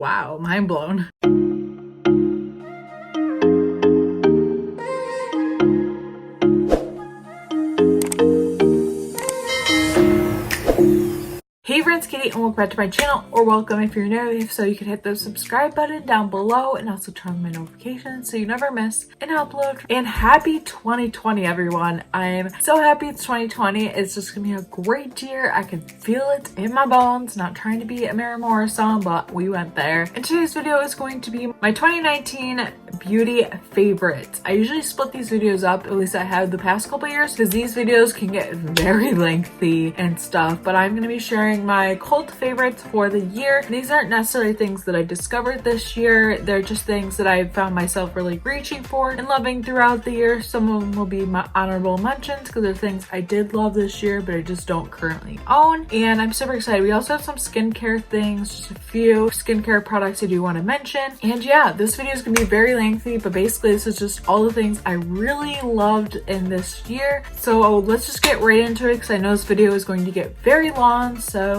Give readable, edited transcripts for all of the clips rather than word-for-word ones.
Wow, mind blown. Hey friends, Katie, and welcome back to my channel, or welcome if you're new. If so, you can hit the subscribe button down below and also turn on my notifications so you never miss an upload. And happy 2020, everyone. I'm so happy it's 2020. It's just gonna be a great year. I can feel it in my bones. Not trying to be a Mary Morris song, but we went there. And today's video is going to be my 2019 beauty favorites. I usually split these videos up, at least I have the past couple years, because these videos can get very lengthy and stuff, but I'm gonna be sharing my cult favorites for the year. These aren't necessarily things that I discovered this year. They're just things that I found myself really reaching for and loving throughout the year. Some of them will be my honorable mentions because they're things I did love this year, but I just don't currently own. And I'm super excited. We also have some skincare things, just a few skincare products I do want to mention. And yeah, this video is gonna be very lengthy, but basically this is just all the things I really loved in this year. So let's just get right into it because I know this video is going to get very long. So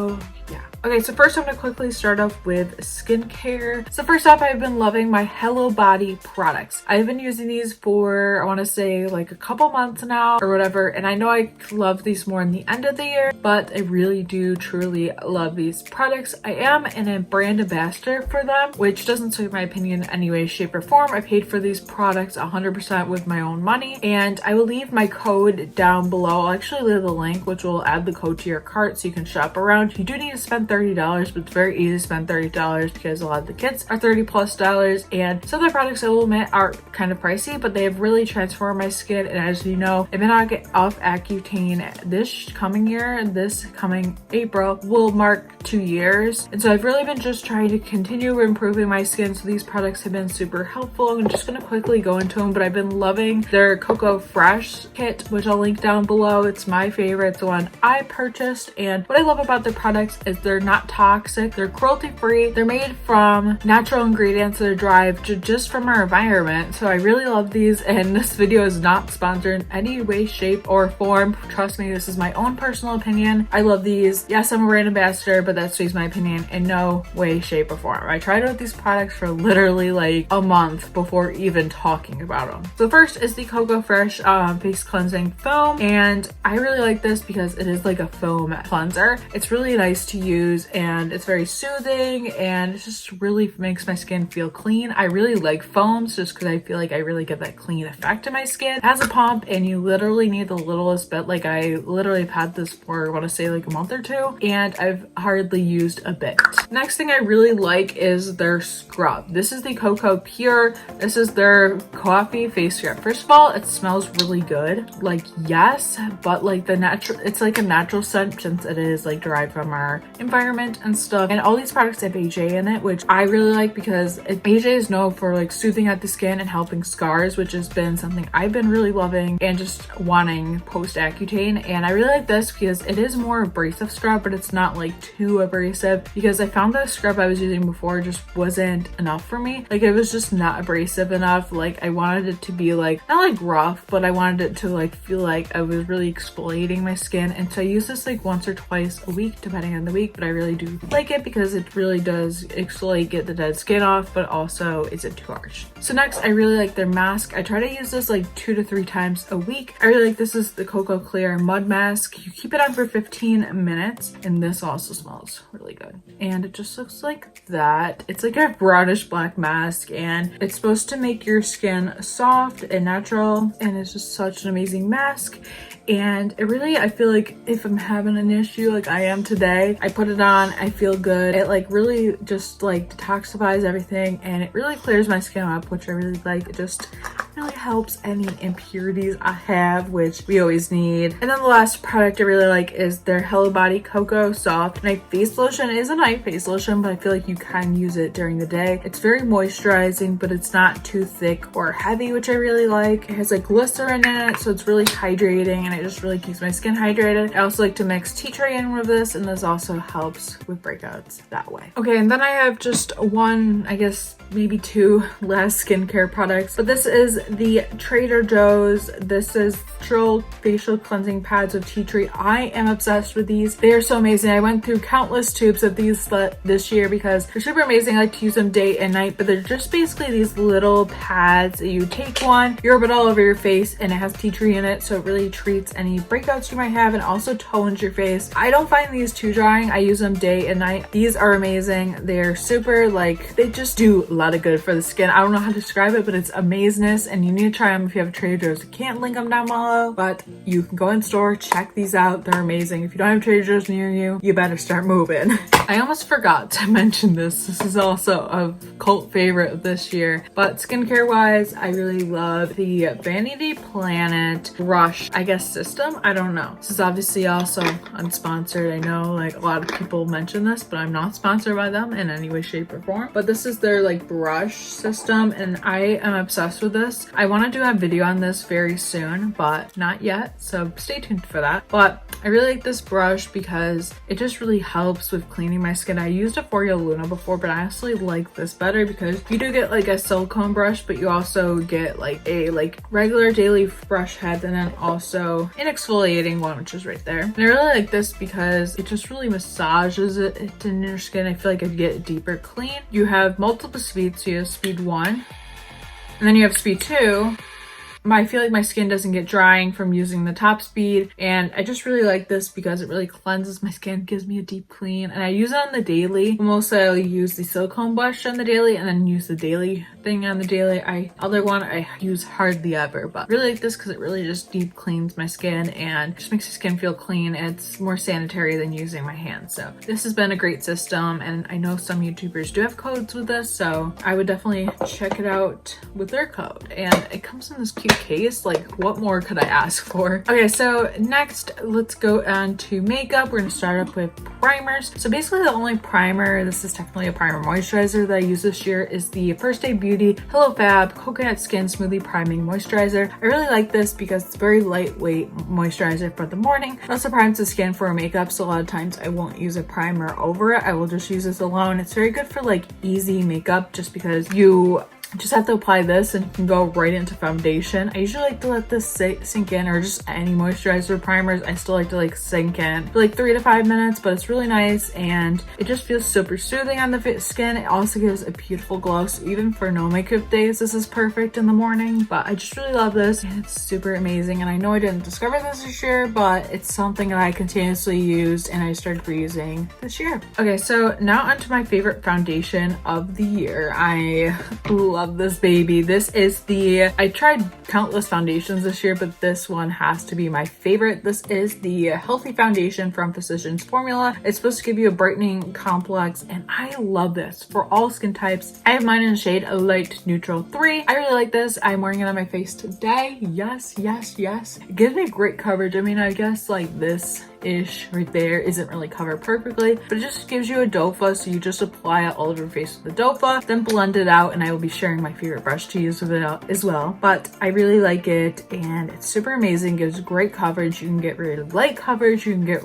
yeah. Okay, so first I'm gonna quickly start off with skincare. So first off, I've been loving my Hello Body products. I've been using these for, I wanna say like a couple months now or whatever. And I know I love these more in the end of the year, but I really do truly love these products. I am a brand ambassador for them, which doesn't sway my opinion in any way, shape, or form. I paid for these products 100% with my own money, and I will leave my code down below. I'll actually leave the link, which will add the code to your cart so you can shop around. You do need to spend $30, but it's very easy to spend $30 because a lot of the kits are $30+, and some of the products I will admit are kind of pricey, but they have really transformed my skin. And as you know, I've been off Accutane this coming year, this coming April will mark 2 years, and so I've really been just trying to continue improving my skin. So these products have been super helpful. I'm just gonna quickly go into them, but I've been loving their Cocoa Fresh kit, which I'll link down below. It's my favorite. It's the one I purchased, and what I love about their products is they're not toxic, they're cruelty-free, they're made from natural ingredients that are derived just from our environment. So I really love these, and this video is not sponsored in any way, shape, or form. Trust me, this is my own personal opinion. I love these. Yes, I'm a brand ambassador, but that's just my opinion in no way, shape, or form. I tried out these products for literally like a month before even talking about them. So first is the Cocoa Fresh face cleansing foam, and I really like this because it is like a foam cleanser. It's really nice to use, and it's very soothing, and it just really makes my skin feel clean. I really like foams just because I feel like I really get that clean effect in my skin. It has a pump, and you literally need the littlest bit. Like I literally have had this for, I want to say like a month or two, and I've hardly used a bit. Next thing I really like is their scrub. This is the Cocoa Pure. This is their coffee face scrub. First of all, it smells really good. Like yes, but like it's like a natural scent since it is like derived from our environment and stuff. And all these products have AJ in it, which I really like because AJ is known for like soothing out the skin and helping scars, which has been something I've been really loving and just wanting post Accutane. And I really like this because it is more abrasive scrub, but it's not like too abrasive, because I found the scrub I was using before just wasn't enough for me. Like it was just not abrasive enough. Like I wanted it to be like, not like rough, but I wanted it to like feel like I was really exfoliating my skin. And so I use this like once or twice a week depending on the week, but I really do like it because it really does exfoliate, get the dead skin off, but also isn't too harsh. So next, I really like their mask. I try to use this like 2 to 3 times a week. I really like this. Is the Cocoa Clear Mud Mask. You keep it on for 15 minutes, and this also smells really good. And it just looks like that. It's like a brownish black mask, and it's supposed to make your skin soft and natural, and it's just such an amazing mask. And it really, I feel like if I'm having an issue like I am today, I put it on, I feel good. It like really just like detoxifies everything, and it really clears my skin up, which I really like. It just really helps any impurities I have, which we always need. And then the last product I really like is their Hello Body Cocoa Soft Night Face Lotion. It is a night face lotion, but I feel like you can use it during the day. It's very moisturizing, but it's not too thick or heavy, which I really like. It has like glycerin in it, so it's really hydrating, and it just really keeps my skin hydrated. I also like to mix tea tree in with this, and this also helps with breakouts that way. Okay, and then I have just one, I guess maybe 2 last skincare products, but this is the Trader Joe's. This is natural facial cleansing pads with tea tree. I am obsessed with these. They are so amazing. I went through countless tubes of these this year because they're super amazing. I like to use them day and night, but they're just basically these little pads. You take one, you rub it all over your face, and it has tea tree in it, so it really treats any breakouts you might have and also tones your face. I don't find these too drying. I use them day and night. These are amazing. They're super, like, they just do a lot of good for the skin. I don't know how to describe it, but it's amazingness, and you need to try them if you have a Trader Joe's. I can't link them down below, but you can go in store, check these out. They're amazing. If you don't have Trader Joe's near you, you better start moving. I almost forgot to mention this. This is also a cult favorite of this year, but skincare wise, I really love the Vanity Planet brush, I guess, system. I don't know. This is obviously also unsponsored. I know like a lot of people mention this, but I'm not sponsored by them in any way, shape, or form. But this is their like brush system, and I am obsessed with this. I want to do a video on this very soon, but not yet, so stay tuned for that. But I really like this brush because it just really helps with cleaning my skin. I used a Foreo Luna before, but I honestly like this better because you do get like a silicone brush, but you also get like a regular daily brush head, and then also an exfoliating one, which is right there. And I really like this because it just really massages it in your skin. I feel like I get a deeper clean. You have multiple speeds. So you have speed 1, and then you have speed 2. I feel like my skin doesn't get drying from using the top speed, and I just really like this because it really cleanses my skin, gives me a deep clean, and I use it on the daily. Mostly I'll use the silicone brush on the daily and then use the daily thing on the daily. Other one I use hardly ever, but I really like this because it really just deep cleans my skin and just makes your skin feel clean. It's more sanitary than using my hands. So this has been a great system, and I know some YouTubers do have codes with this, so I would definitely check it out with their code. And it comes in this cute case. Like, what more could I ask for? Okay, so next let's go on to makeup. We're gonna start up with primers. So basically the only primer, this is technically a primer moisturizer, that I use this year is the First Day Beauty Hello Fab Coconut Skin Smoothie Priming Moisturizer. I really like this because it's very lightweight moisturizer for the morning. It also primes the skin for makeup, so a lot of times I won't use a primer over it. I will just use this alone. It's very good for like easy makeup just because you just have to apply this and you can go right into foundation. I usually like to let this sink in, or just any moisturizer primers. I still like to like sink in for like 3 to 5 minutes, but it's really nice and it just feels super soothing on the skin. It also gives a beautiful glow, so even for no makeup days, this is perfect in the morning. But I just really love this, and it's super amazing. And I know I didn't discover this year, but it's something that I continuously used and I started reusing this year. Okay, so now onto my favorite foundation of the year. I love this baby. This is I tried countless foundations this year, but this one has to be my favorite. This is the Healthy Foundation from Physicians Formula. It's supposed to give you a brightening complex, and I love this for all skin types. I have mine in the shade Light Neutral 3. I really like this. I'm wearing it on my face today. Yes, yes, yes. It gives me great coverage. I mean, I guess like this ish right there isn't really covered perfectly, but it just gives you a doe-foot, so you just apply it all over your face with the doe-foot, then blend it out, and I will be sharing my favorite brush to use with it as well. But I really like it, and it's super amazing. It gives great coverage. You can get really light coverage, you can get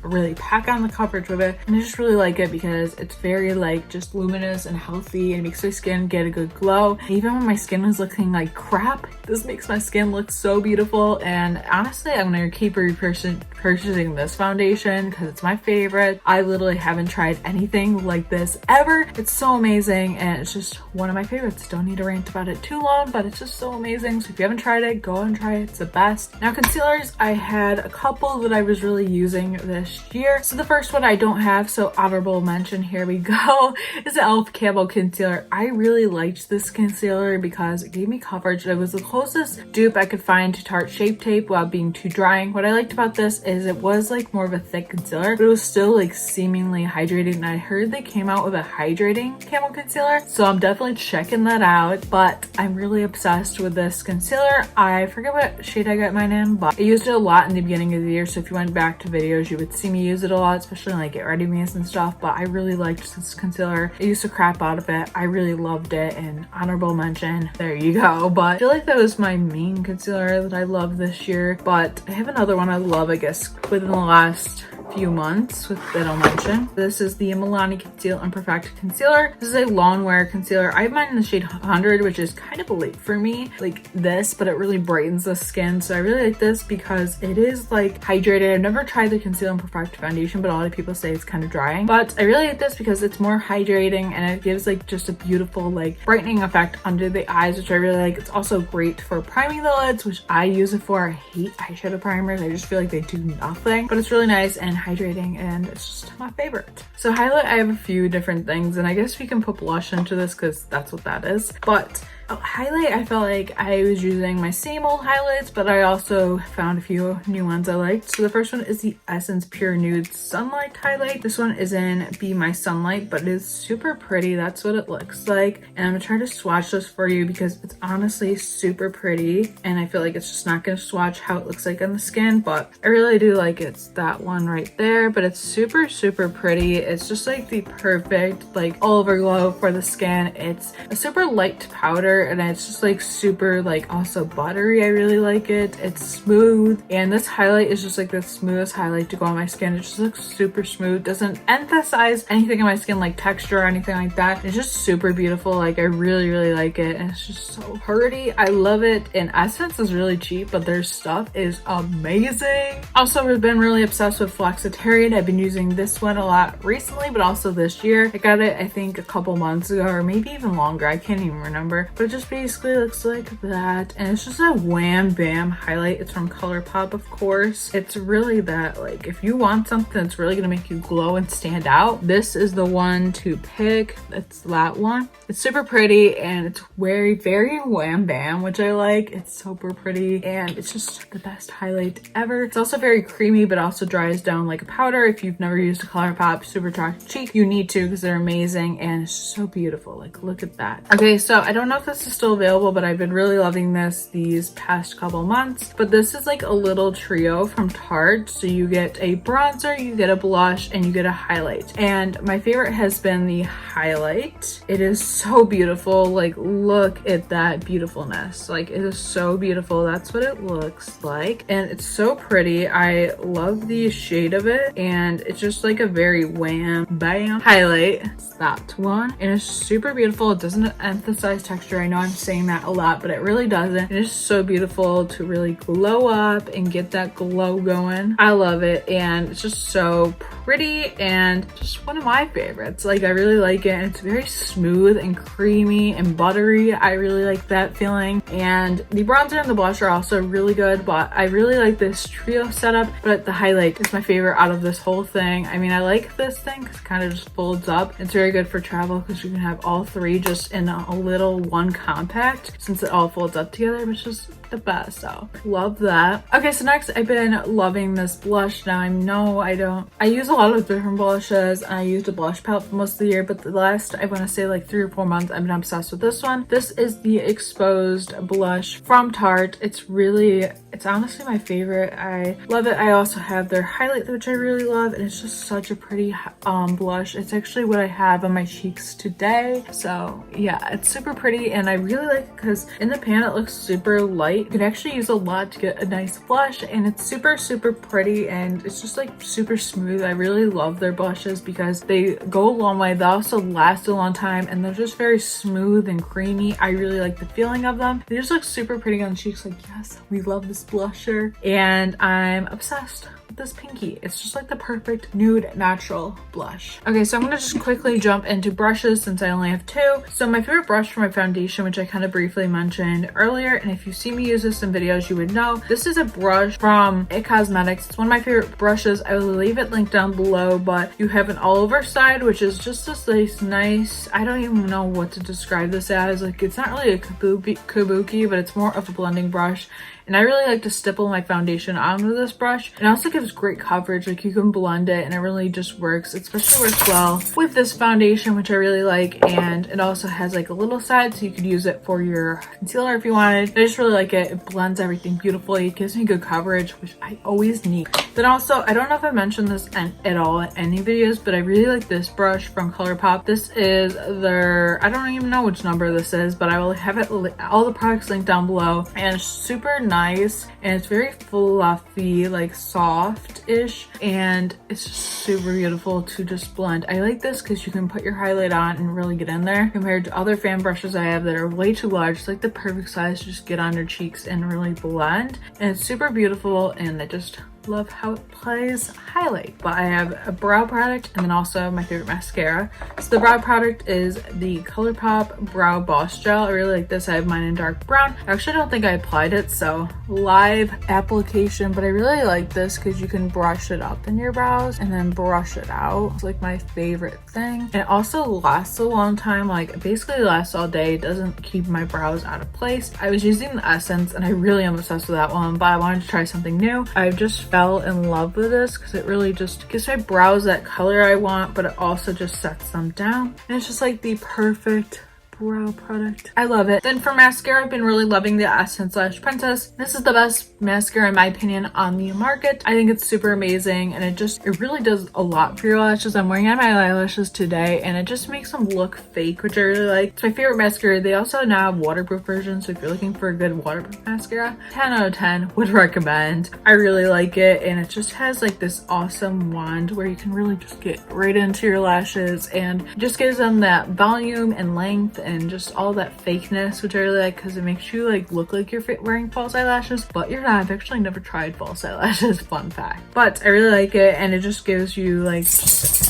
really pack on the coverage with it, and I just really like it because it's very like just luminous and healthy, and it makes my skin get a good glow. Even when my skin was looking like crap, this makes my skin look so beautiful. And honestly, I'm gonna keep purchasing this foundation because it's my favorite. I literally haven't tried anything like this ever. It's so amazing, and it's just one of my favorites. Don't need to rant about it too long, but it's just so amazing. So if you haven't tried it, go and try it. It's the best. Now, concealers, I had a couple that I was really using this year. So the first one I don't have, so honorable mention, here we go, is the e.l.f. Camo Concealer. I really liked this concealer because it gave me coverage. It was the closest dupe I could find to Tarte Shape Tape without being too drying. What I liked about this is it was like more of a thick concealer, but it was still like seemingly hydrated, and I heard they came out with a hydrating camo concealer, so I'm definitely checking that out. But I'm really obsessed with this concealer. I forget what shade I got mine in, but I used it a lot in the beginning of the year, so if you went back to videos you would see me use it a lot, especially in, like Get Ready Me's and stuff. But I really liked this concealer. I used to crap out of it. I really loved it, and honorable mention, there you go. But I feel like that was my main concealer that I loved this year, but I have another one I love, I guess, within the last few months that I'll mention. This is the Milani Conceal and Perfect Concealer. This is a long wear concealer. I have mine in the shade 100, which is kind of late for me, like this, but it really brightens the skin. So I really like this because it is like hydrated. I've never tried the Conceal and Perfect foundation, but a lot of people say it's kind of drying. But I really like this because it's more hydrating and it gives like just a beautiful like brightening effect under the eyes, which I really like. It's also great for priming the lids, which I use it for. I hate eyeshadow primers. I just feel like they do nothing, but it's really nice and hydrating and it's just my favorite. So highlight, I have a few different things and I guess we can put blush into this because that's what that is. But highlight, I felt like I was using my same old highlights, but I also found a few new ones I liked. So the first one is the Essence Pure Nude Sunlight highlight. This one is in Be My Sunlight, but it is super pretty. That's what it looks like. And I'm gonna try to swatch this for you because it's honestly super pretty. And I feel like it's just not gonna swatch how it looks like on the skin, but I really do like it. It's that one right there, but it's super, super pretty. It's just like the perfect like all over glow for the skin. It's a super light powder and it's just like super like also buttery. I really like it. It's smooth and this highlight is just like the smoothest highlight to go on my skin. It just looks super smooth, doesn't emphasize anything on my skin like texture or anything like that. It's just super beautiful. Like I really like it and it's just so pretty. I love it. And Essence is really cheap, but their stuff is amazing. Also, we've been really obsessed with Flexitarian. I've been using this one a lot recently, but also this year. I got it I think a couple months ago or maybe even longer. I can't even remember, but it just basically looks like that and it's just a wham bam highlight. It's from ColourPop, of course. It's really that like if you want something that's really gonna make you glow and stand out, this is the one to pick. It's that one. It's super pretty and it's very wham bam, which I like. It's super pretty and it's just the best highlight ever. It's also very creamy but also dries down like a powder. If you've never used a ColourPop Super Chocolate Cheek, you need to because they're amazing and it's so beautiful. Like look at that. Okay, so I don't know if this is still available, but I've been really loving this these past couple months. But this is like a little trio from Tarte. So you get a bronzer, you get a blush, and you get a highlight. And my favorite has been the highlight. It is so beautiful. Like look at that beautifulness. Like it is so beautiful. That's what it looks like. And it's so pretty. I love the shade of it. And it's just like a very wham bam highlight. It's that one. And it's super beautiful. It doesn't emphasize texture. I know I'm saying that a lot, but it really doesn't. It is so beautiful to really glow up and get that glow going. I love it and it's just so pretty and just one of my favorites. Like I really like it and it's very smooth and creamy and buttery. I really like that feeling. And the bronzer and the blush are also really good, but I really like this trio setup, but the highlight is my favorite out of this whole thing. I mean, I like this thing because it kind of just folds up. It's very good for travel because you can have all three just in a little one compact since it all folds up together, which is the best. So love that. Okay, so next I've been loving this blush. Now I use a lot of different blushes and I used a blush palette for most of the year, but the last I want to say like 3 or 4 months I've been obsessed with this one. This is the Exposed blush from Tarte. It's honestly my favorite. I love it. I also have their highlight, which I really love, and it's just such a pretty blush. It's actually what I have on my cheeks today. So yeah, it's super pretty and I really like it because in the pan it looks super light. You can actually use a lot to get a nice blush and it's super pretty and it's just like super smooth. I really love their blushes because they go a long way. They also last a long time and they're just very smooth and creamy. I really like the feeling of them. They just look super pretty on the cheeks. Like yes, we love this blusher and I'm obsessed with this pinky. It's just like the perfect nude natural blush. Okay, so I'm gonna just quickly jump into brushes since I only have 2. So my favorite brush for my foundation, which I kind of briefly mentioned earlier, and if you see me use this in videos you would know, this is a brush from It Cosmetics. It's one of my favorite brushes. I will leave it linked down below, but you have an all over side, which is just this nice, I don't even know what to describe this as. Like it's not really a kabuki, but it's more of a blending brush. And I really like to stipple my foundation onto this brush. It also gives great coverage. Like you can blend it and it really just works. It especially works well with this foundation, which I really like. And it also has like a little side so you could use it for your concealer if you wanted. I just really like it. It blends everything beautifully. It gives me good coverage, which I always need. Then also, I don't know if I mentioned this at all in any videos, but I really like this brush from ColourPop. This is their, I don't even know which number this is, but I will have it all the products linked down below. And it's super nice nice and it's very fluffy, like soft-ish, and it's just super beautiful to just blend. I like this because you can put your highlight on and really get in there compared to other fan brushes I have that are way too large. It's like the perfect size to just get on your cheeks and really blend, and it's super beautiful, and I just love how it plays highlight. But I have a brow product and then also my favorite mascara. So the brow product is the ColourPop Brow Boss Gel. I really like this. I have mine in dark brown. I actually don't think I applied it, so live application, but I really like this because you can brush it up in your brows and then brush it out. It's like my favorite thing. And it also lasts a long time, like basically lasts all day. It doesn't keep my brows out of place. I was using the Essence and I really am obsessed with that one, but I wanted to try something new. I just fell in love with this because it really just gives my brows that color I want, but it also just sets them down, and it's just like the perfect brow product. I love it. Then for mascara, I've been really loving the Essence Lash Princess. This is the best mascara in my opinion on the market. I think it's super amazing, and it really does a lot for your lashes. I'm wearing it on my eyelashes today and it just makes them look fake, which I really like. It's my favorite mascara. They also now have waterproof versions, so if you're looking for a good waterproof mascara, 10 out of 10 would recommend. I really like it, and it just has like this awesome wand where you can really just get right into your lashes, and it just gives them that volume and length and just all that fakeness, which I really like because it makes you like look like you're wearing false eyelashes, but you're not. I've actually never tried false eyelashes, fun fact. But I really like it, and it just gives you like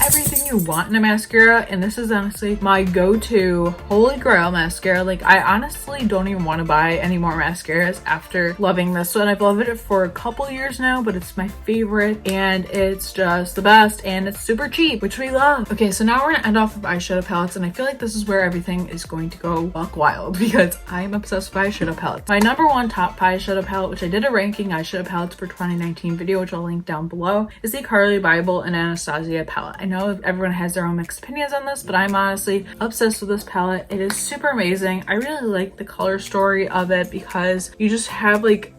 everything you want in a mascara, and this is honestly my go-to holy grail mascara. Like I honestly don't even want to buy any more mascaras after loving this one. I've loved it for a couple years now, but it's my favorite and it's just the best, and it's super cheap, which we love. Okay, so now we're gonna end off with eyeshadow palettes, and I feel like this is where everything is going to go buck wild because I'm obsessed with eyeshadow palettes. My number one top eyeshadow palette, which I did a ranking eyeshadow palettes for 2019 video, which I'll link down below, is the Carly Bible and Anastasia palette. I know everyone has their own mixed opinions on this, but I'm honestly obsessed with this palette. It is super amazing. I really like the color story of it because you just have like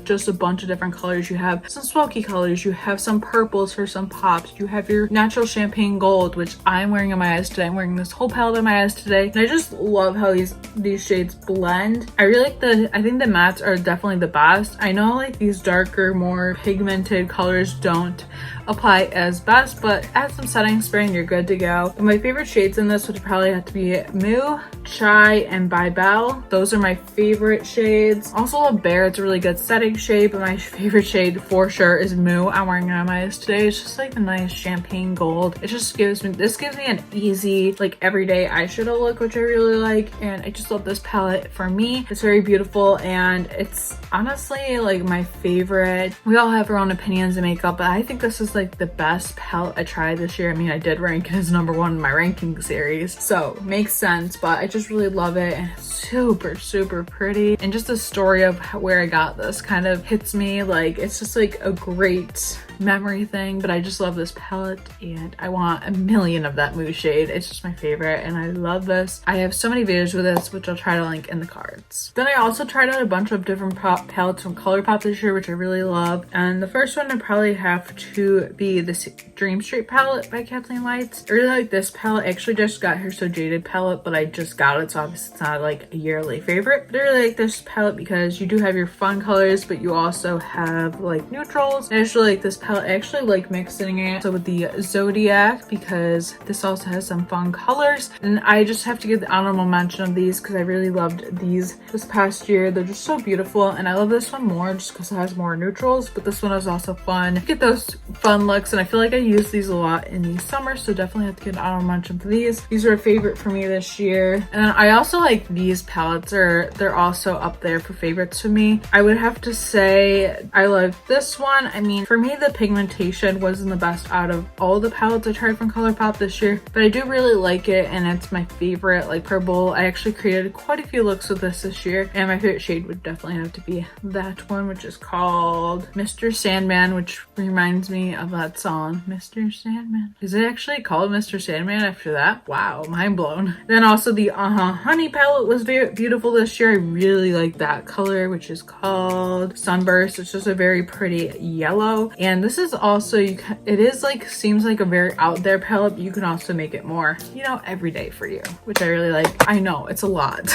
just a bunch of different colors. You have some smoky colors, you have some purples for some pops, you have your natural champagne gold, which I'm wearing on my eyes today. I'm wearing this whole palette on my eyes today, and I just love how these shades blend. I really like I think the mattes are definitely the best. I know like these darker, more pigmented colors don't apply as best, but add some setting spray and you're good to go. But my favorite shades in this would probably have to be Moo, Chai, and Bybel. Those are my favorite shades. Also love Bear. It's a really good setting shade, but my favorite shade for sure is Moo. I'm wearing it on my eyes today. It's just like a nice champagne gold. This gives me an easy like everyday eyeshadow look, which I really like, and I just love this palette. For me, it's very beautiful, and it's honestly like my favorite. We all have our own opinions in makeup, but I think this is like the best palette I tried this year. I mean, I did rank it as number one in my ranking series, so makes sense, but I just really love it, and it's super pretty, and just the story of where I got this kind of hits me. Like it's just like a great memory thing, but I just love this palette, and I want a million of that Moo shade. It's just my favorite, and I love this. I have so many videos with this, which I'll try to link in the cards. Then I also tried out a bunch of different palettes from ColourPop this year, which I really love, and the first one would probably have to be this Dream Street palette by Kathleen Lights. I really like this palette. I actually just got her So Jaded palette, but I just got it, so obviously it's not like a yearly favorite. But I really like this palette because you do have your fun colors, but you also have like neutrals. And I just really like this palette. I actually like mixing it so with the Zodiac because this also has some fun colors. And I just have to give the honorable mention of these because I really loved these this past year. They're just so beautiful, and I love this one more just because it has more neutrals, but this one is also fun. You get those fun looks, and I feel like I use these a lot in the summer, so definitely have to get an honorable mention for these. These are a favorite for me this year. And then I also like these palettes. They're also up there for favorites for me. I would have to say I love this one. I mean, for me, the pigmentation wasn't the best out of all the palettes I tried from ColourPop this year, but I do really like it, and it's my favorite, like purple. I actually created quite a few looks with this year, and my favorite shade would definitely have to be that one, which is called Mr. Sandman, which reminds me of that song, Mr. Sandman. Is it actually called Mr. Sandman after that? Wow, mind blown. Then also the Honey palette was very beautiful this year. I really like that color, which is called Sunburst. It's just a very pretty yellow, and And this is also, it is like, seems like a very out there palette, but you can also make it more, you know, everyday for you, which I really like. I know it's a lot.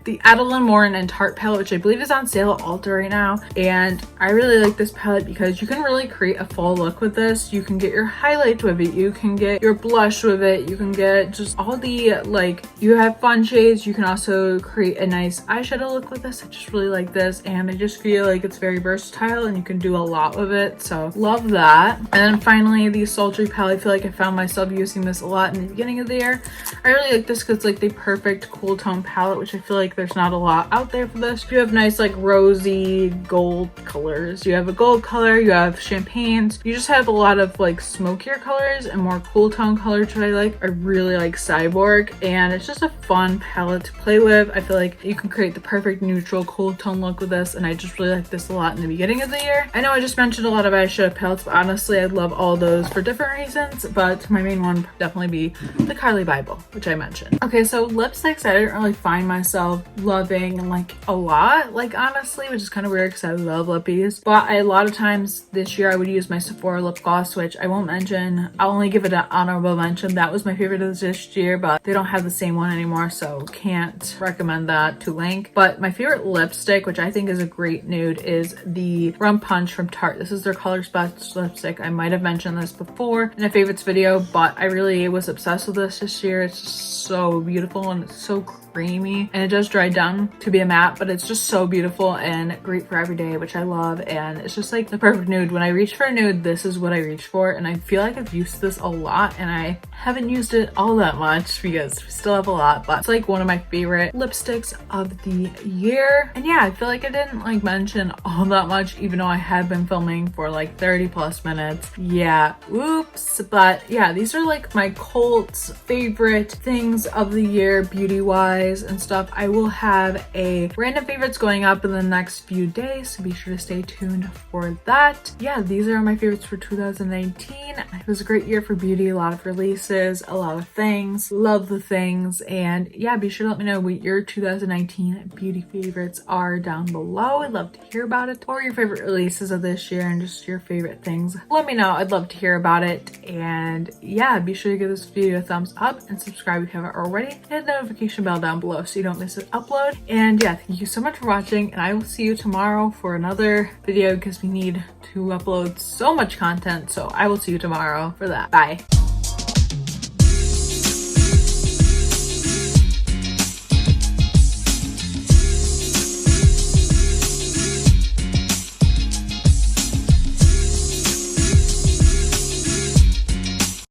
The Adeline Morin and Tarte palette, which I believe is on sale at Ulta right now. And I really like this palette because you can really create a full look with this. You can get your highlights with it. You can get your blush with it. You can get just all the, like, you have fun shades. You can also create a nice eyeshadow look with this. I just really like this. And I just feel like it's very versatile and you can do a lot with it. So love that. And then finally, the Sultry palette. I feel like I found myself using this a lot in the beginning of the year. I really like this because it's like the perfect cool tone palette, which I feel like there's not a lot out there for this. You have nice like rosy gold colors. You have a gold color, you have champagnes. You just have a lot of like smokier colors and more cool tone colors, which I like. I really like Cyborg, and it's just a fun palette to play with. I feel like you can create the perfect neutral cool tone look with this, and I just really like this a lot in the beginning of the year. I know I just mentioned a lot of eyeshadow palettes, but honestly I love all those for different reasons, but my main one would definitely be the Carly Bible, which I mentioned. Okay, so lipsticks I didn't really find myself loving like a lot, like honestly, which is kind of weird because I love lippies. But a lot of times this year I would use my Sephora lip gloss, which I won't mention. I'll only give it an honorable mention. That was my favorite of this year, but they don't have the same one anymore, so can't recommend that to link. But my favorite lipstick, which I think is a great nude, is the Rum Punch from Tarte. This is their Color Splash lipstick. I might have mentioned this before in a favorites video, but I really was obsessed with this year. It's just so beautiful and it's so creamy, and it does dry down to be a matte, but it's just so beautiful and great for every day, which I love. And it's just like the perfect nude. When I reach for a nude, this is what I reach for, and I feel like I've used this a lot, and I haven't used it all that much because we still have a lot, but it's like one of my favorite lipsticks of the year. And yeah, I feel like I didn't like mention all that much, even though I have been filming for like 30 plus minutes. Yeah, oops. But yeah, these are like my cult favorite things of the year beauty wise and stuff. I will have a random favorites going up in the next few days, so be sure to stay tuned for that. Yeah, these are my favorites for 2019. It was a great year for beauty, a lot of releases, a lot of things, love the things. And yeah, be sure to let me know what your 2019 beauty favorites are down below. I'd love to hear about it, or your favorite releases of this year and just your favorite things. Let me know, I'd love to hear about it. And yeah, be sure to give this video a thumbs up and subscribe if you haven't already, and hit the notification bell down below so you don't miss an upload. And yeah, thank you so much for watching, and I will see you tomorrow for another video because we need to upload so much content. So I will see you tomorrow for that. Bye.